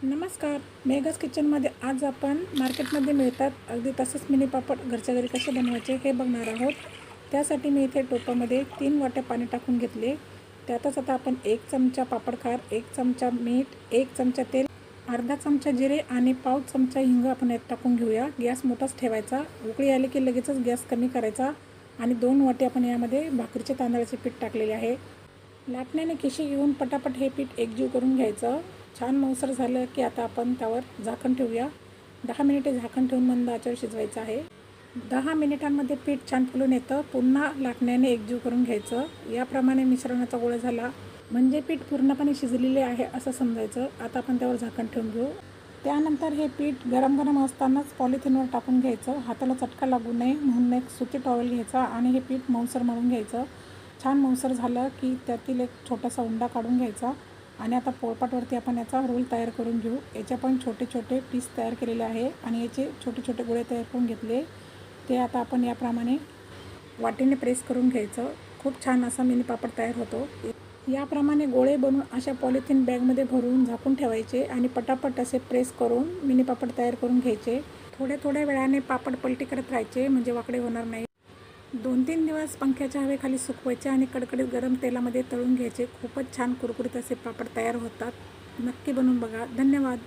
नमस्कार. मेघाज किचनमध्ये आज आपण मार्केटमध्ये मिळतात अगदी तसंच मिनी पापड घरच्या घरी कसे बनवायचे हे बघणार आहोत. त्यासाठी मी इथे टोपामध्ये 3 वाट्या पाणी टाकून घेतले. त्यातच आता आपण 1 चमचा पापडखार, 1 चमचा मीठ, 1 चमचा तेल, अर्धा चमचा जिरे आणि पाव चमचा हिंग आपण यात टाकून घेऊया. गॅस मोठाच ठेवायचा. उकळी आली की लगेचच गॅस कमी करायचा आणि 2 वाटी आपण यामध्ये भाकरीचे तांदळाचे पीठ टाकलेले आहे. लाटण्याने खिशी घेऊन पटापट हे पीठ एकजीव करून घ्यायचं. छान मऊसर झालं की आता आपण त्यावर झाकण ठेवूया. 10 मिनिटे झाकण ठेवून मंद आचेवर शिजवायचं आहे. 10 मिनिटांमध्ये पीठ छान फुलून येतं. पुन्हा लाटण्याने एकजीव करून घ्यायचं. याप्रमाणे मिश्रणाचा गोळा झाला म्हणजे पीठ पूर्णपणे शिजलेले आहे असं समजायचं. आता आपण त्यावर झाकण ठेवून घेऊ. त्यानंतर हे पीठ गरम गरम असतानाच पॉलिथिनवर टाकून घ्यायचं. हाताला चटका लागू नये म्हणून एक सुती टॉवेल घ्यायचा आणि हे पीठ मऊसर मळून घ्यायचं. छान मऊसर झालं की त्यातील एक छोटासा उंडा काढून घ्यायचा आणि आता पोळपाटवरती आपण याचा रोल तयार करून घेऊ. याचे पण छोटे छोटे पीस तयार केलेले आहे आणि याचे छोटे छोटे गोळे तयार करून घेतले. ते आता आपण याप्रमाणे वाटीने प्रेस करून घ्यायचं. खूप छान असा मिनी पापड तयार होतो. याप्रमाणे गोळे बनवून अशा पॉलिथिन बॅगमध्ये भरून झाकून ठेवायचे आणि पटापट असे प्रेस करून मिनी पापड तयार करून घ्यायचे. थोड्या थोड्या वेळाने पापड पलटी करत राहायचे म्हणजे वाकडे होणार नाही. 2-3 दिवस पंख्याच्या हवेखाली सुकवायचे आणि कडकडीत गरम तेलामध्ये तळून घ्यायचे. खूपच छान कुरकुरीत असे पापड तयार होतात. नक्की बनवून बघा. धन्यवाद.